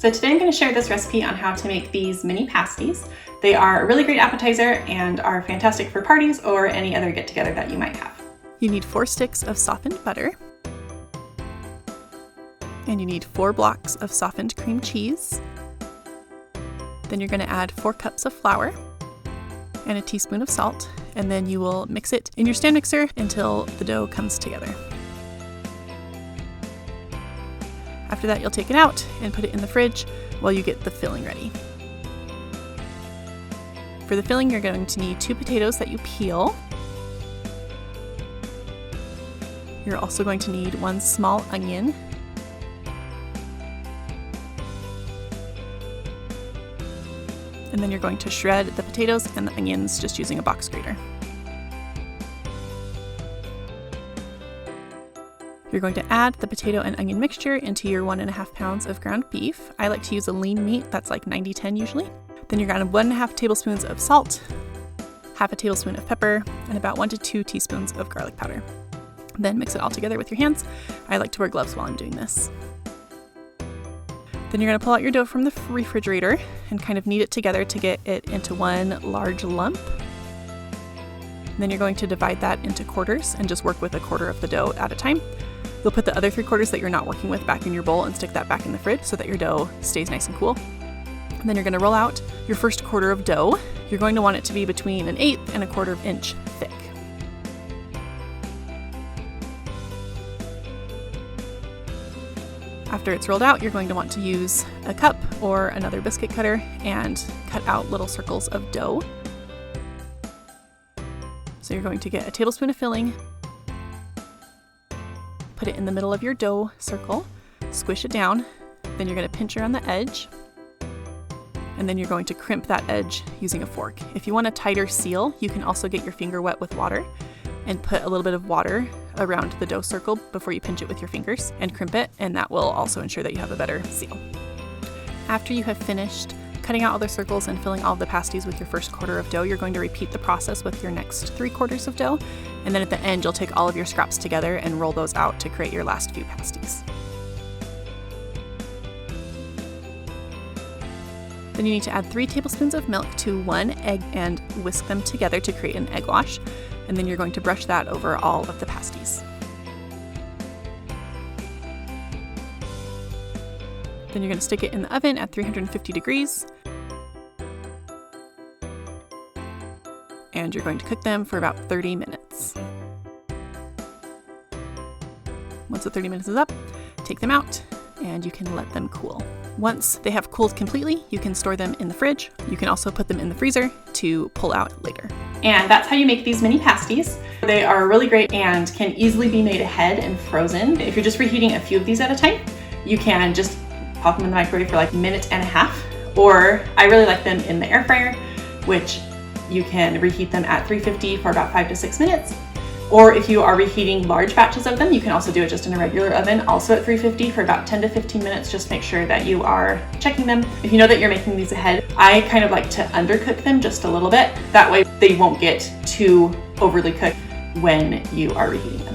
So today I'm going to share this recipe on how to make these mini pasties. They are a really great appetizer and are fantastic for parties or any other get-together that you might have. You need 4 sticks of softened butter. And you need 4 blocks of softened cream cheese. Then you're going to add 4 cups of flour and a teaspoon of salt, and then you will mix it in your stand mixer until the dough comes together. After that, you'll take it out and put it in the fridge while you get the filling ready. For the filling, you're going to need 2 potatoes that you peel. You're also going to need 1 small onion, and then you're going to shred the potatoes and the onions just using a box grater. You're going to add the potato and onion mixture into your 1.5 pounds of ground beef. I like to use a lean meat that's like 90-10 usually. Then you're going to add 1.5 tablespoons of salt, half a tablespoon of pepper, and about 1 to 2 teaspoons of garlic powder. Then mix it all together with your hands. I like to wear gloves while I'm doing this. Then you're going to pull out your dough from the refrigerator and kind of knead it together to get it into one large lump. And then you're going to divide that into quarters and just work with 1/4 of the dough at a time. You'll put the other 3/4 that you're not working with back in your bowl and stick that back in the fridge so that your dough stays nice and cool. And then you're going to roll out your first 1/4 of dough. You're going to want it to be between 1/8 and 1/4 inch thick. After it's rolled out, you're going to want to use a cup or another biscuit cutter and cut out little circles of dough. So you're going to get a tablespoon of filling, put it in the middle of your dough circle, squish it down, then you're going to pinch around the edge, and then you're going to crimp that edge using a fork. If you want a tighter seal, you can also get your finger wet with water and put a little bit of water around the dough circle before you pinch it with your fingers and crimp it, and that will also ensure that you have a better seal. After you have finished cutting out all the circles and filling all of the pasties with your first 1/4 of dough, you're going to repeat the process with your next 3/4 of dough, and then at the end you'll take all of your scraps together and roll those out to create your last few pasties. Then you need to add 3 tablespoons of milk to 1 egg and whisk them together to create an egg wash. And then you're going to brush that over all of the pasties. Then you're going to stick it in the oven at 350 degrees. And you're going to cook them for about 30 minutes. Once the 30 minutes is up, take them out and you can let them cool. Once they have cooled completely, you can store them in the fridge. You can also put them in the freezer to pull out later. And that's how you make these mini pasties. They are really great and can easily be made ahead and frozen. If you're just reheating a few of these at a time, you can just pop them in the microwave for like 1.5 minutes, or I really like them in the air fryer, which you can reheat them at 350 for about 5 to 6 minutes. Or if you are reheating large batches of them, you can also do it just in a regular oven, also at 350 for about 10 to 15 minutes. Just make sure that you are checking them. If you know that you're making these ahead, I kind of like to undercook them just a little bit. That way they won't get too overly cooked when you are reheating them.